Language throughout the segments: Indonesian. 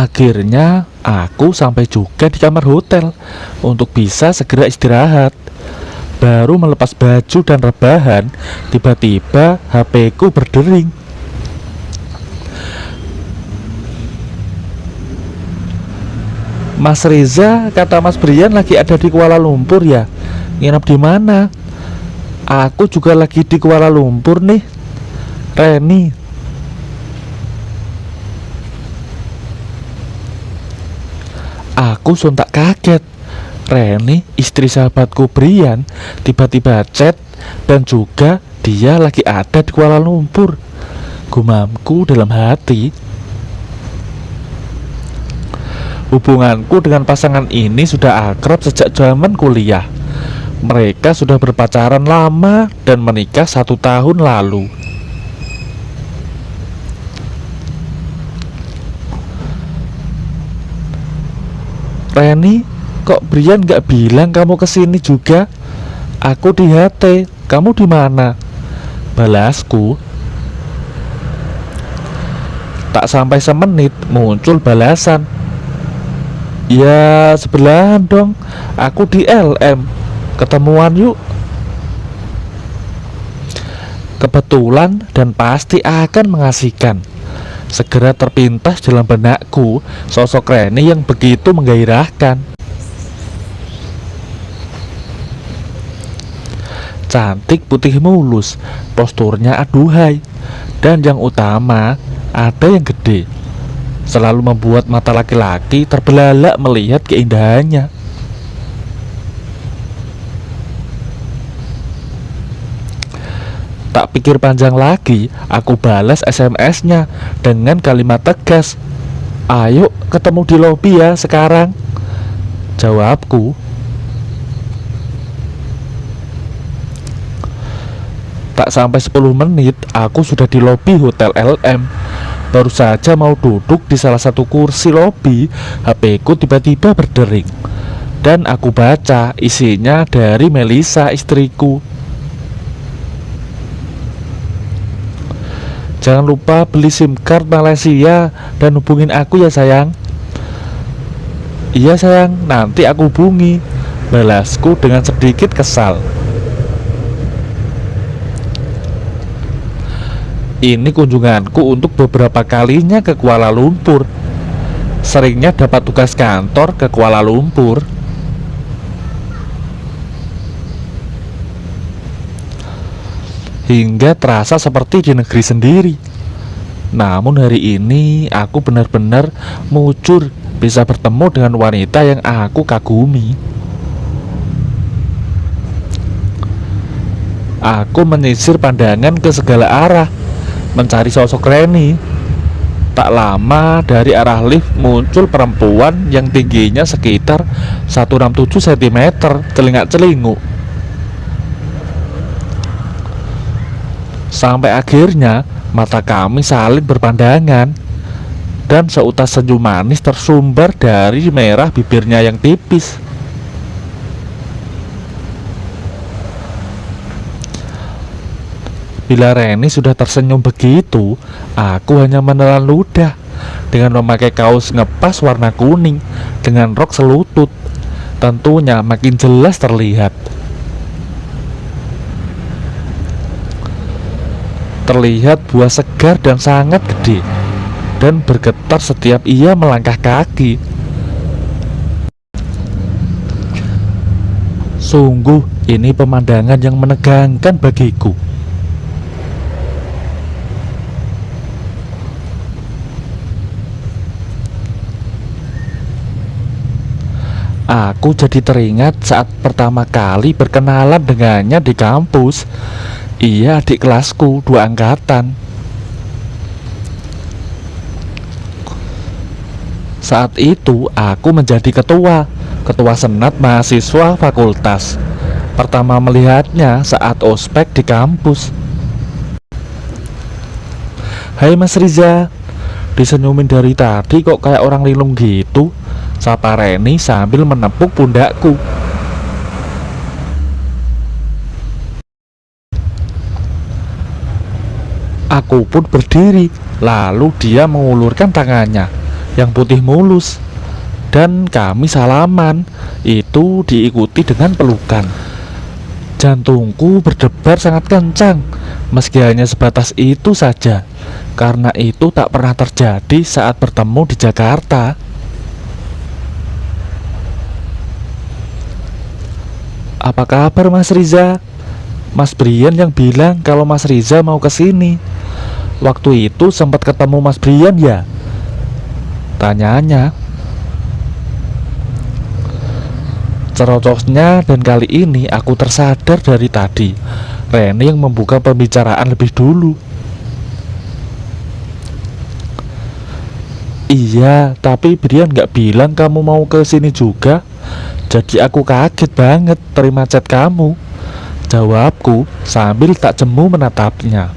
Akhirnya aku sampai juga di kamar hotel untuk bisa segera istirahat. Baru melepas baju dan rebahan, tiba-tiba HP ku berdering. Mas Reza, kata Mas Brian lagi ada di Kuala Lumpur ya? Nginep di mana? Aku juga lagi di Kuala Lumpur nih, Reni. Aku sontak kaget. Reni, istri sahabatku Brian, tiba-tiba chat dan juga dia lagi ada di Kuala Lumpur. Gumamku dalam hati. Hubunganku dengan pasangan ini sudah akrab sejak zaman kuliah. Mereka sudah berpacaran lama dan menikah 1 tahun lalu. Reni, kok Brian gak bilang kamu kesini juga? Aku di HT, kamu di mana? Balasku. Tak sampai semenit muncul balasan. Ya sebelahan dong, aku di LM. Ketemuan yuk. Kebetulan dan pasti akan mengasihkan. Segera terpintas dalam benakku sosok Reni yang begitu menggairahkan. Cantik putih mulus, posturnya aduhai, dan yang utama ada yang gede. Selalu membuat mata laki-laki terbelalak melihat keindahannya. Tak pikir panjang lagi, aku balas SMS-nya dengan kalimat tegas. Ayo ketemu di lobi ya sekarang, jawabku. Tak sampai 10 menit, aku sudah di lobi Hotel LM. Baru saja mau duduk di salah satu kursi lobi, HP ku tiba-tiba berdering. Dan aku baca isinya dari Melisa, istriku. Jangan lupa beli SIM card Malaysia dan hubungin aku ya sayang. Iya sayang, nanti aku hubungi, balasku dengan sedikit kesal. Ini kunjunganku untuk beberapa kalinya ke Kuala Lumpur. Seringnya dapat tugas kantor ke Kuala Lumpur. Hingga terasa seperti di negeri sendiri. Namun hari ini aku benar-benar mujur bisa bertemu dengan wanita yang aku kagumi. Aku menyisir pandangan ke segala arah, mencari sosok Reni. Tak lama dari arah lift muncul perempuan yang tingginya sekitar 167 cm, celingak-celinguk. Sampai akhirnya mata kami saling berpandangan, dan seutas senyum manis tersumbar dari merah bibirnya yang tipis. Bila Reni sudah tersenyum begitu, aku hanya menelan ludah dengan memakai kaos ngepas warna kuning dengan rok selutut. Tentunya makin jelas terlihat. Terlihat buah segar dan sangat gede, dan bergetar setiap ia melangkah kaki. Sungguh ini pemandangan yang menegangkan bagiku. Aku jadi teringat saat pertama kali berkenalan dengannya di kampus. Ia adik kelasku 2 angkatan. Saat itu aku menjadi ketua senat mahasiswa fakultas. Pertama melihatnya saat ospek di kampus. Hai Mas Riza, disenyumin dari tadi kok kayak orang linglung gitu, sapa Reni sambil menepuk pundakku. Aku pun berdiri, lalu dia mengulurkan tangannya yang putih mulus. Dan kami salaman, itu diikuti dengan pelukan. Jantungku berdebar sangat kencang, meski hanya sebatas itu saja, karena itu tak pernah terjadi saat bertemu di Jakarta. Apa kabar Mas Riza? Mas Brian yang bilang kalau Mas Riza mau kesini. Waktu itu sempat ketemu Mas Brian ya? Tanyanya. Cerocosnya, dan kali ini aku tersadar dari tadi Reni yang membuka pembicaraan lebih dulu. Iya, tapi Brian gak bilang kamu mau ke sini juga. Jadi aku kaget banget terima chat kamu, jawabku sambil tak jemu menatapnya.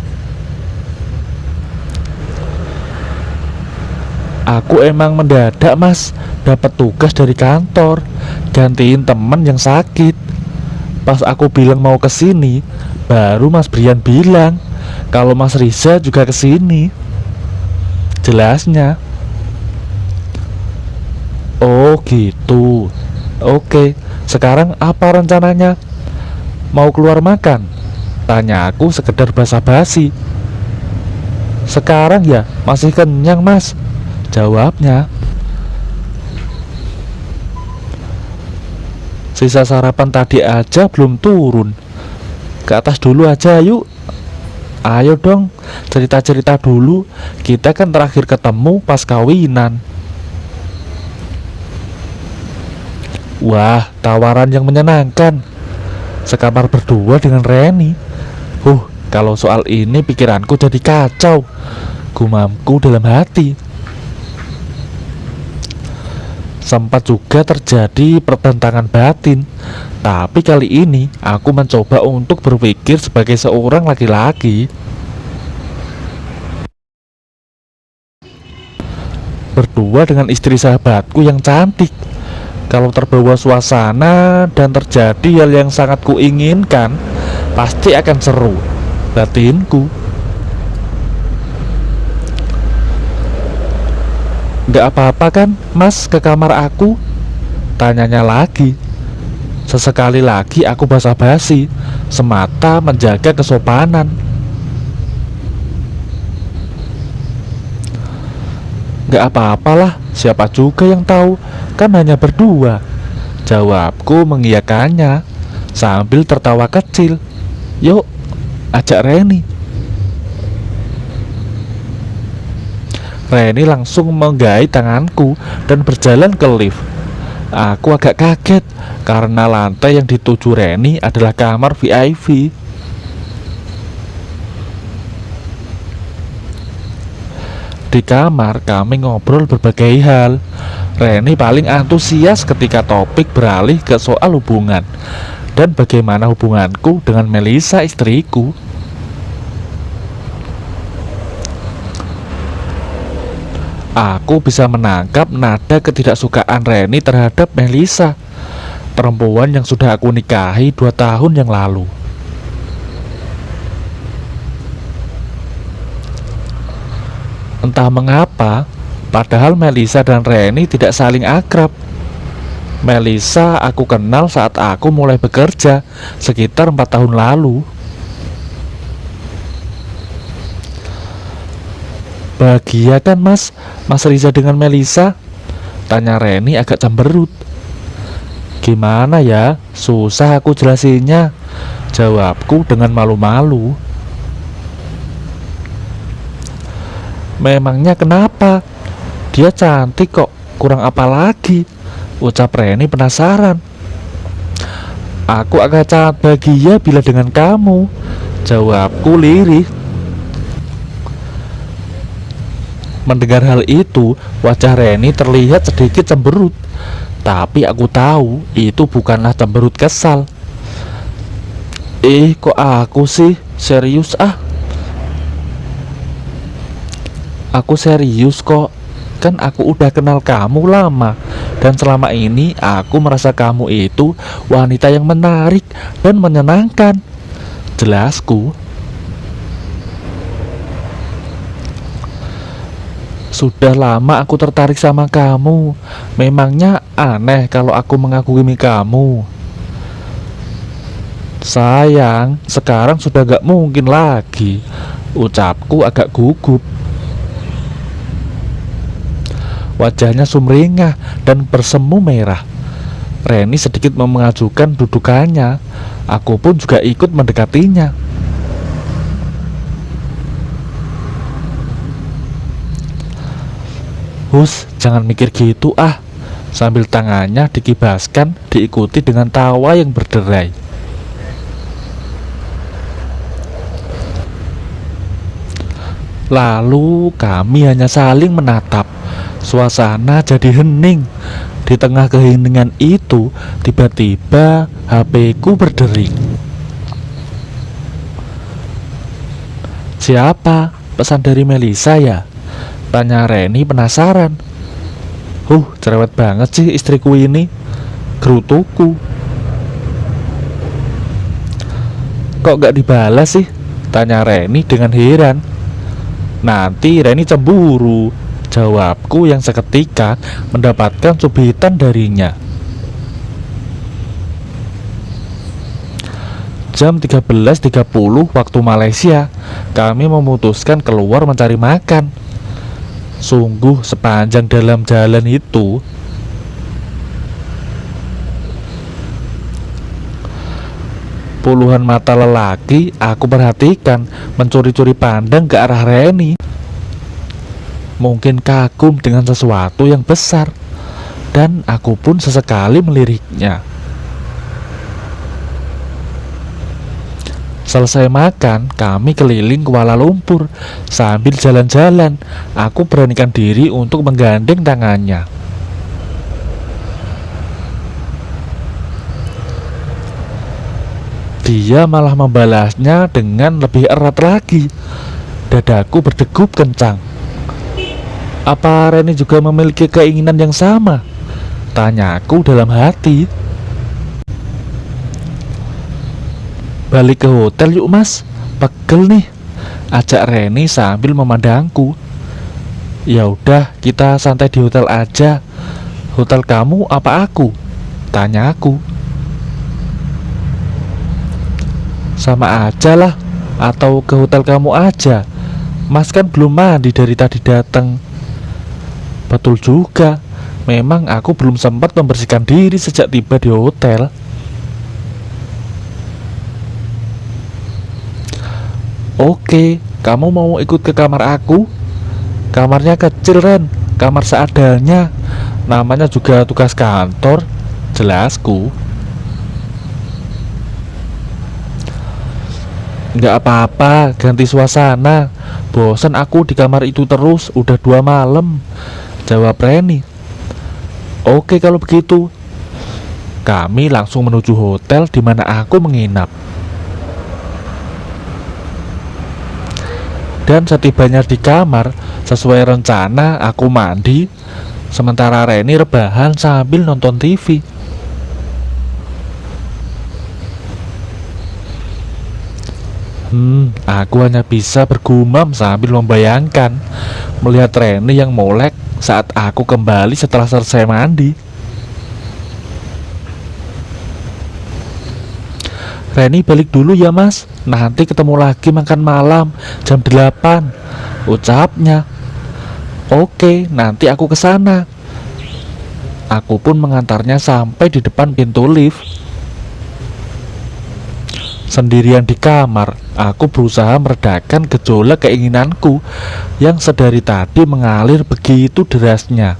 Aku emang mendadak Mas, dapat tugas dari kantor, gantiin temen yang sakit. Pas aku bilang mau kesini, baru Mas Brian bilang kalau Mas Riza juga kesini. Jelasnya. Oh gitu. Oke, sekarang apa rencananya? Mau keluar makan? Tanya aku sekedar basa-basi. Sekarang ya masih kenyang Mas, jawabnya. Sisa sarapan tadi aja belum turun. Ke atas dulu aja yuk. Ayo dong, cerita-cerita dulu. Kita kan terakhir ketemu pas kawinan. Wah, tawaran yang menyenangkan. Sekamar berdua dengan Reni. Kalau soal ini pikiranku jadi kacau, gumamku dalam hati. Sempat juga terjadi pertentangan batin, tapi kali ini aku mencoba untuk berpikir sebagai seorang laki-laki. Berdua dengan istri sahabatku yang cantik. Kalau terbawa suasana dan terjadi hal yang sangat kuinginkan, pasti akan seru, batinku. Gak apa-apa kan Mas ke kamar aku? Tanyanya lagi. Sesekali lagi aku basa-basi, semata menjaga kesopanan. Gak apa-apalah, siapa juga yang tahu, kan hanya berdua, jawabku mengiyakannya sambil tertawa kecil. Yuk, ajak Reni. Reni langsung menggait tanganku dan berjalan ke lift. Aku agak kaget karena lantai yang dituju Reni adalah kamar VIP. Di kamar kami ngobrol berbagai hal. Reni paling antusias ketika topik beralih ke soal hubungan dan bagaimana hubunganku dengan Melisa istriku. Aku bisa menangkap nada ketidaksukaan Reni terhadap Melisa, perempuan yang sudah aku nikahi 2 tahun yang lalu. Entah mengapa, padahal Melisa dan Reni tidak saling akrab. Melisa aku kenal saat aku mulai bekerja sekitar 4 tahun lalu. Bahagia kan Mas Riza dengan Melisa? Tanya Reni agak cemberut. Gimana ya, susah aku jelasinnya, jawabku dengan malu-malu. Memangnya kenapa? Dia cantik kok, kurang apa lagi? Ucap Reni penasaran. Aku akan sangat bahagia bila dengan kamu, jawabku lirih. Mendengar hal itu, wajah Reni terlihat sedikit cemberut. Tapi aku tahu itu bukanlah cemberut kesal. Kok aku sih? Serius ah? Aku serius kok. Kan aku udah kenal kamu lama, dan selama ini aku merasa kamu itu wanita yang menarik dan menyenangkan, jelasku. Sudah lama aku tertarik sama kamu. Memangnya aneh kalau aku mengagumi kamu? Sayang, sekarang sudah gak mungkin lagi. Ucapku agak gugup. Wajahnya sumringah dan bersemu merah. Reni sedikit mengajukan dudukannya. Aku pun juga ikut mendekatinya. Hus, jangan mikir gitu ah. Sambil tangannya dikibaskan, diikuti dengan tawa yang berderai. Lalu kami hanya saling menatap. Suasana jadi hening. Di tengah keheningan itu, tiba-tiba HP-ku berdering. Siapa? Pesan dari Melisa ya? Tanya Reni penasaran. Cerewet banget sih istriku ini, gerutuku. Kok gak dibalas sih? Tanya Reni dengan heran. Nanti Reni cemburu, jawabku yang seketika mendapatkan cubitan darinya. Jam 13.30 waktu Malaysia, kami memutuskan keluar mencari makan. Sungguh sepanjang dalam jalan itu, puluhan mata lelaki aku perhatikan mencuri-curi pandang ke arah Reni. Mungkin kagum dengan sesuatu yang besar, dan aku pun sesekali meliriknya. Selesai makan, kami keliling Kuala Lumpur. Sambil jalan-jalan, aku beranikan diri untuk menggandeng tangannya. Dia malah membalasnya dengan lebih erat lagi. Dadaku berdegup kencang. Apa Reni juga memiliki keinginan yang sama? Tanyaku dalam hati. Balik ke hotel yuk mas, pegel nih, ajak Reni sambil memandangku. Ya udah, kita santai di hotel aja. Hotel kamu apa aku? Tanyaku. Sama aja lah, atau ke hotel kamu aja. Mas kan belum mandi dari tadi datang. Betul juga, memang aku belum sempat membersihkan diri sejak tiba di hotel. Oke, kamu mau ikut ke kamar aku? Kamarnya kecil Ren, kamar seadanya. Namanya juga tugas kantor, jelasku. Nggak apa-apa, ganti suasana. Bosan aku di kamar itu terus, udah 2 malam, jawab Reni. Oke kalau begitu. Kami langsung menuju hotel di mana aku menginap. Dan setibanya di kamar, sesuai rencana aku mandi, sementara Reni rebahan sambil nonton TV. Aku hanya bisa bergumam sambil membayangkan melihat Reni yang molek saat aku kembali setelah selesai mandi. Reni balik dulu ya mas, nanti ketemu lagi makan malam jam 8, ucapnya. Oke, nanti aku kesana. Aku pun mengantarnya sampai di depan pintu lift. Sendirian di kamar, aku berusaha meredakan gejolak keinginanku yang sedari tadi mengalir begitu derasnya.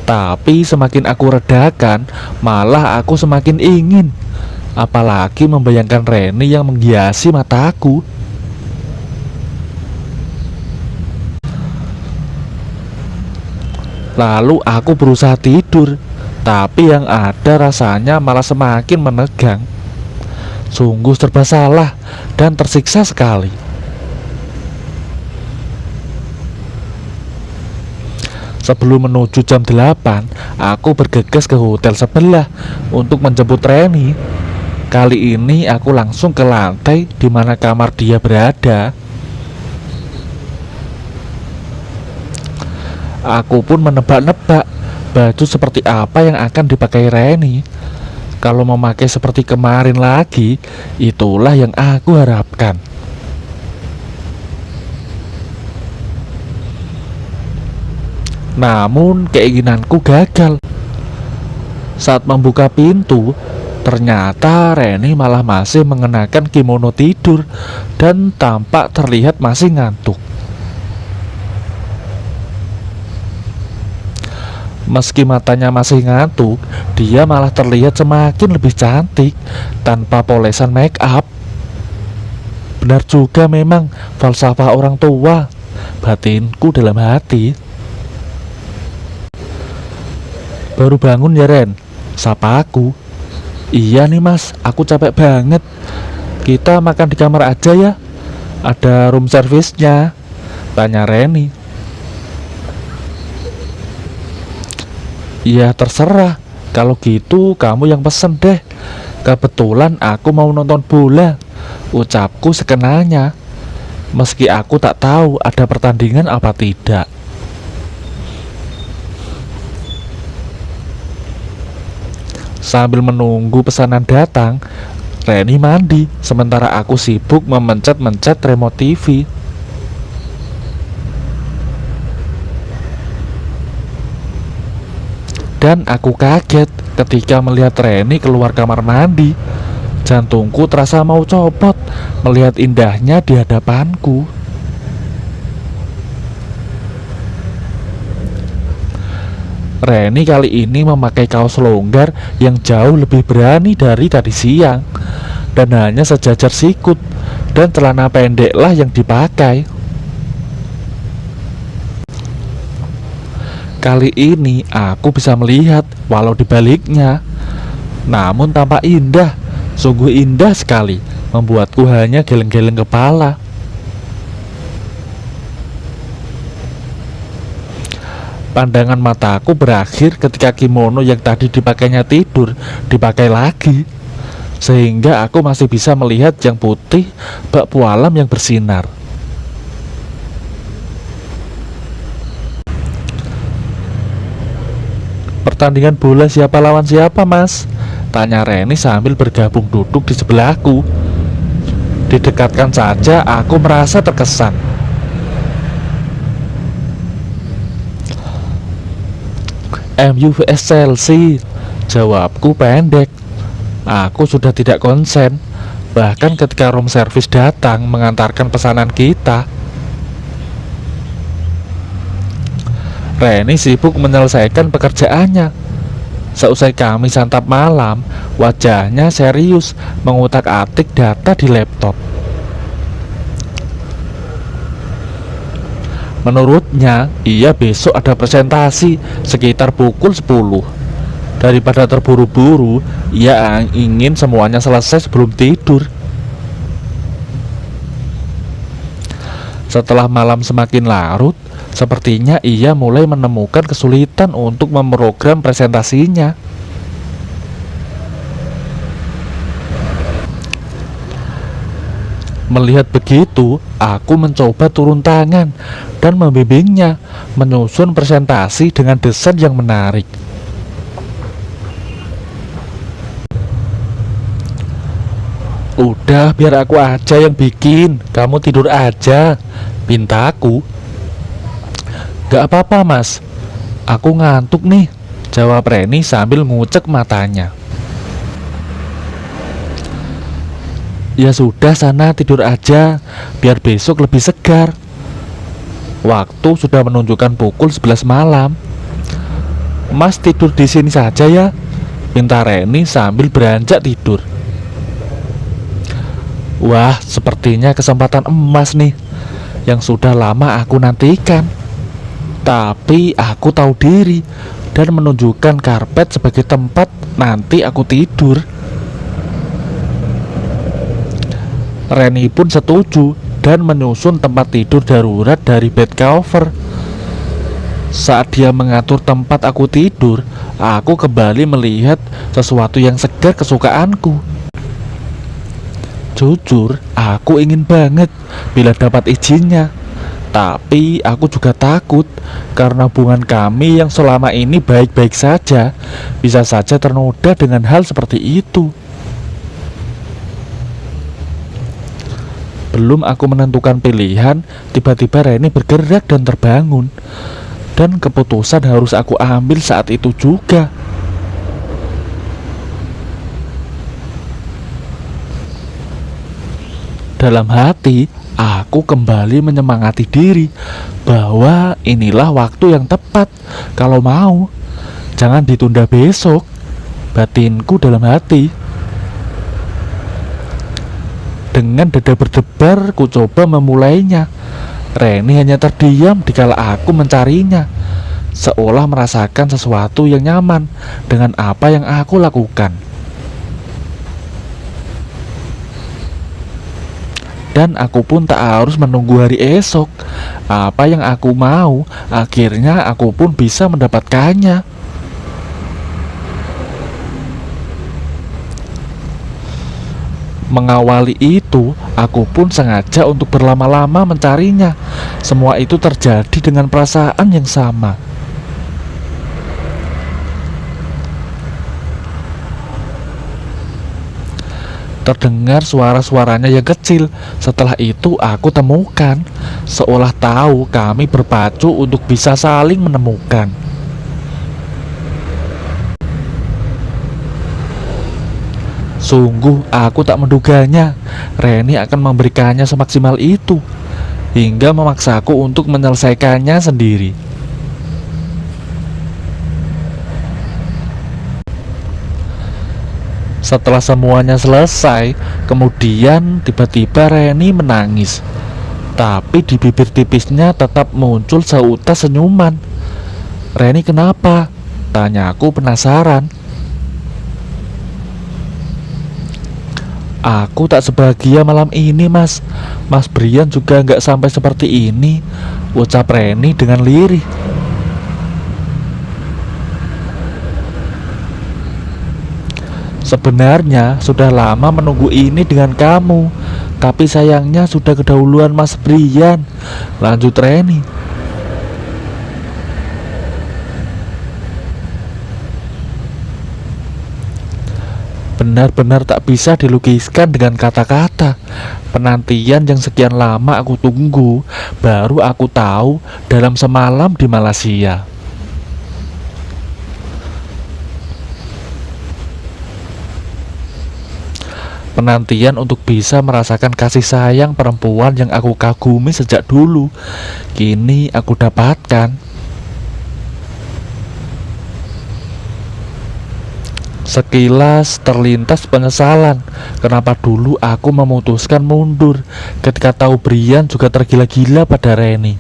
Tapi semakin aku redakan, malah aku semakin ingin. Apalagi membayangkan Reni yang menghiasi mataku. Lalu aku berusaha tidur, tapi yang ada rasanya malah semakin menegang. Sungguh serba salah dan tersiksa sekali. Sebelum menuju jam 8, aku bergegas ke hotel sebelah untuk menjemput Reni. Kali ini aku langsung ke lantai di mana kamar dia berada. Aku pun menebak-nebak baju seperti apa yang akan dipakai Reni. Kalau memakai seperti kemarin lagi, itulah yang aku harapkan. Namun keinginanku gagal. Saat membuka pintu, ternyata Reni malah masih mengenakan kimono tidur dan tampak terlihat masih ngantuk. Meski matanya masih ngantuk, dia malah terlihat semakin lebih cantik tanpa polesan make up. Benar juga memang falsafah orang tua, batinku dalam hati. Baru bangun ya Ren? Sapa aku. Iya nih mas, aku capek banget. Kita makan di kamar aja ya. Ada room service-nya, tanya Reni. Ya terserah, kalau gitu kamu yang pesen deh. Kebetulan aku mau nonton bola, ucapku sekenanya. Meski aku tak tahu ada pertandingan apa tidak. Sambil menunggu pesanan datang, Reni mandi, sementara aku sibuk memencet-mencet remote TV. Dan aku kaget ketika melihat Reni keluar kamar mandi. Jantungku terasa mau copot melihat indahnya di hadapanku. Reni kali ini memakai kaos longgar yang jauh lebih berani dari tadi siang, dan hanya sejajar sikut dan celana pendeklah yang dipakai. Kali ini aku bisa melihat walau dibaliknya, namun tampak indah, sungguh indah sekali, membuatku hanya geleng-geleng kepala. Pandangan mataku berakhir ketika kimono yang tadi dipakainya tidur dipakai lagi, sehingga aku masih bisa melihat yang putih bak pualam yang bersinar. Pertandingan bola siapa lawan siapa mas? Tanya Reni sambil bergabung duduk di sebelahku. Didekatkan saja aku merasa terkesan. MU vs Chelsea, jawabku pendek. Aku sudah tidak konsen, bahkan ketika room service datang mengantarkan pesanan kita. Reni sibuk menyelesaikan pekerjaannya. Seusai kami santap malam, wajahnya serius mengutak-atik data di laptop. Menurutnya, ia besok ada presentasi sekitar pukul 10. Daripada terburu-buru, ia ingin semuanya selesai sebelum tidur. Setelah malam semakin larut, sepertinya ia mulai menemukan kesulitan untuk memprogram presentasinya. Melihat begitu, aku mencoba turun tangan dan membimbingnya menyusun presentasi dengan desain yang menarik. Udah, biar aku aja yang bikin, kamu tidur aja, pintaku. Gak apa-apa mas, aku ngantuk nih, jawab Reni sambil ngucek matanya. Ya sudah, sana tidur aja, biar besok lebih segar. Waktu sudah menunjukkan pukul 11 malam. Mas tidur di sini saja ya, minta Reni sambil beranjak tidur. Wah, sepertinya kesempatan emas nih, yang sudah lama aku nantikan. Tapi aku tahu diri dan menunjukkan karpet sebagai tempat nanti aku tidur. Reni pun setuju dan menyusun tempat tidur darurat dari bed cover. Saat dia mengatur tempat aku tidur, aku kembali melihat sesuatu yang segar kesukaanku. Jujur, aku ingin banget bila dapat izinnya. Tapi aku juga takut karena hubungan kami yang selama ini baik-baik saja bisa saja ternoda dengan hal seperti itu. Belum aku menentukan pilihan, tiba-tiba Reni bergerak dan terbangun. Dan keputusan harus aku ambil saat itu juga. Dalam hati, aku kembali menyemangati diri bahwa inilah waktu yang tepat. Kalau mau, jangan ditunda besok. Batinku dalam hati. Dengan dada berdebar, ku coba memulainya. Reni hanya terdiam dikala aku mencarinya, seolah merasakan sesuatu yang nyaman dengan apa yang aku lakukan. Dan aku pun tak harus menunggu hari esok. Apa yang aku mau, akhirnya aku pun bisa mendapatkannya. Mengawali itu, aku pun sengaja untuk berlama-lama mencarinya. Semua itu terjadi dengan perasaan yang sama. Terdengar suara-suaranya yang kecil. Setelah itu aku temukan, seolah tahu kami berpacu untuk bisa saling menemukan. Sungguh aku tak menduganya Reni akan memberikannya semaksimal itu, hingga memaksaku untuk menyelesaikannya sendiri. Setelah semuanya selesai, kemudian tiba-tiba Reni menangis. Tapi di bibir tipisnya tetap muncul seutas senyuman. "Reni, kenapa?" tanyaku penasaran. "Aku tak sebahagia malam ini, Mas. Mas Brian juga nggak sampai seperti ini," ucap Reni dengan lirih. "Sebenarnya sudah lama menunggu ini dengan kamu, tapi sayangnya sudah kedahuluan Mas Brian," lanjut Reni. Benar-benar tak bisa dilukiskan dengan kata-kata. Penantian yang sekian lama aku tunggu, baru aku tahu dalam semalam di Malaysia. Penantian untuk bisa merasakan kasih sayang perempuan yang aku kagumi sejak dulu, kini aku dapatkan. Sekilas terlintas penyesalan, kenapa dulu aku memutuskan mundur ketika tahu Brian juga tergila-gila pada Reni.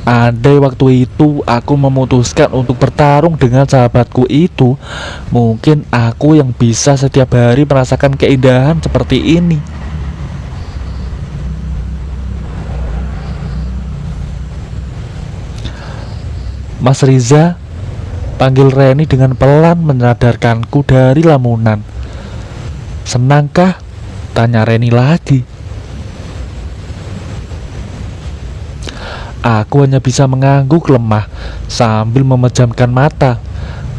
Andai waktu itu aku memutuskan untuk bertarung dengan sahabatku itu, mungkin aku yang bisa setiap hari merasakan keindahan seperti ini. "Mas Riza," panggil Reni dengan pelan menyadarkanku dari lamunan. "Senangkah?" tanya Reni lagi. Aku hanya bisa mengangguk lemah sambil memejamkan mata.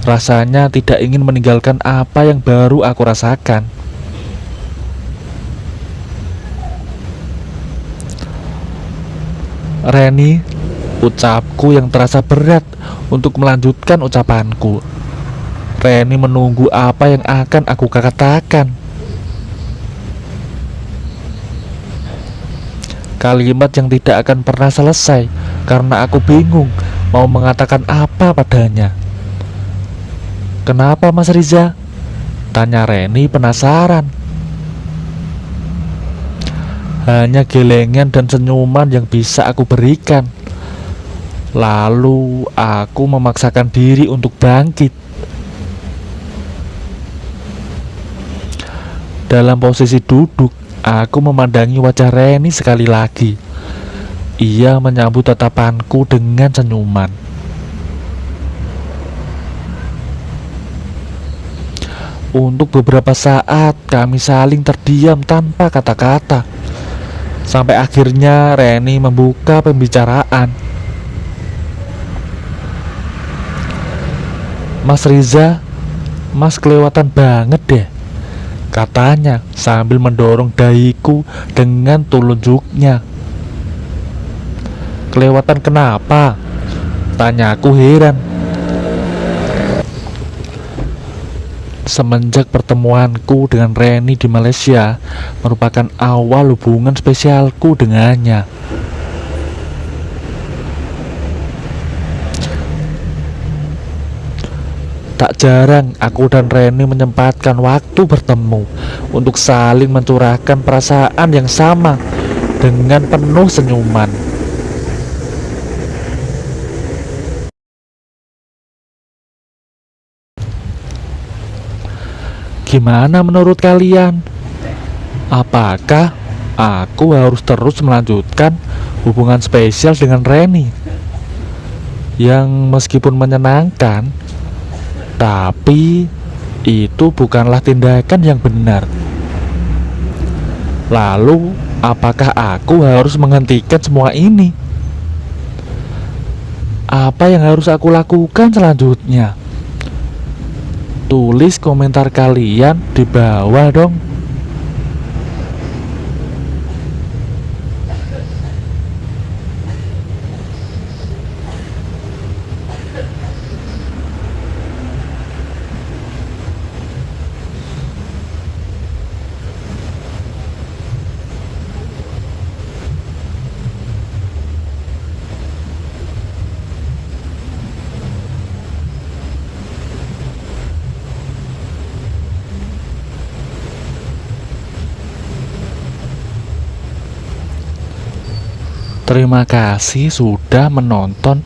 Rasanya tidak ingin meninggalkan apa yang baru aku rasakan. "Reni," ucapku yang terasa berat untuk melanjutkan ucapanku. Reni menunggu apa yang akan aku katakan. Kalimat yang tidak akan pernah selesai karena aku bingung mau mengatakan apa padanya. "Kenapa, Mas Riza?" tanya Reni penasaran. Hanya gelengan dan senyuman yang bisa aku berikan. Lalu aku memaksakan diri untuk bangkit. Dalam posisi duduk, aku memandangi wajah Reni sekali lagi. Ia menyambut tatapanku dengan senyuman. Untuk beberapa saat kami saling terdiam tanpa kata-kata. Sampai akhirnya Reni membuka pembicaraan. "Mas Riza, Mas kelewatan banget deh," katanya sambil mendorong dahiku dengan telunjuknya. "Kelewatan kenapa?" tanyaku heran. Semenjak pertemuanku dengan Reni di Malaysia merupakan awal hubungan spesialku dengannya. Tak jarang aku dan Reni menyempatkan waktu bertemu untuk saling mencurahkan perasaan yang sama dengan penuh senyuman. Gimana menurut kalian? Apakah aku harus terus melanjutkan hubungan spesial dengan Reni? Yang meskipun menyenangkan, tapi itu bukanlah tindakan yang benar. Lalu, apakah aku harus menghentikan semua ini? Apa yang harus aku lakukan selanjutnya? Tulis komentar kalian di bawah dong. Terima kasih sudah menonton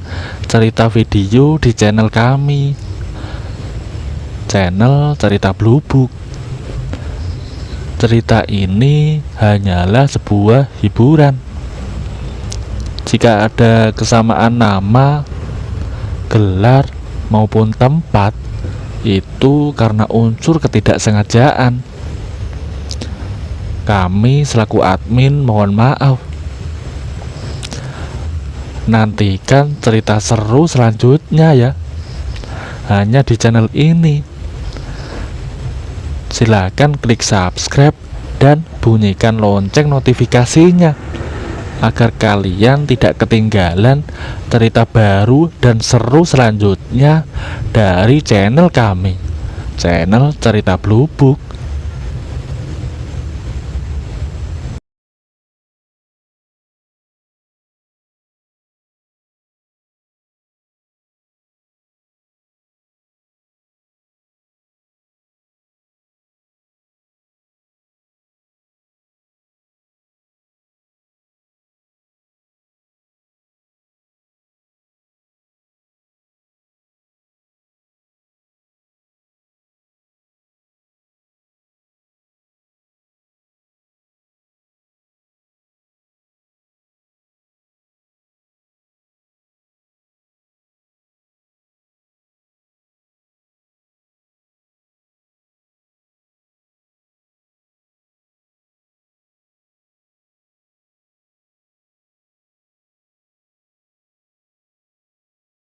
cerita video di channel kami, channel Cerita Blubuk. Cerita ini hanyalah sebuah hiburan. Jika ada kesamaan nama, gelar, maupun tempat, itu karena unsur ketidaksengajaan. Kami selaku admin mohon maaf. Nantikan cerita seru selanjutnya ya, hanya di channel ini. Silakan klik subscribe dan bunyikan lonceng notifikasinya agar kalian tidak ketinggalan cerita baru dan seru selanjutnya dari channel kami, channel Cerita Blubuk.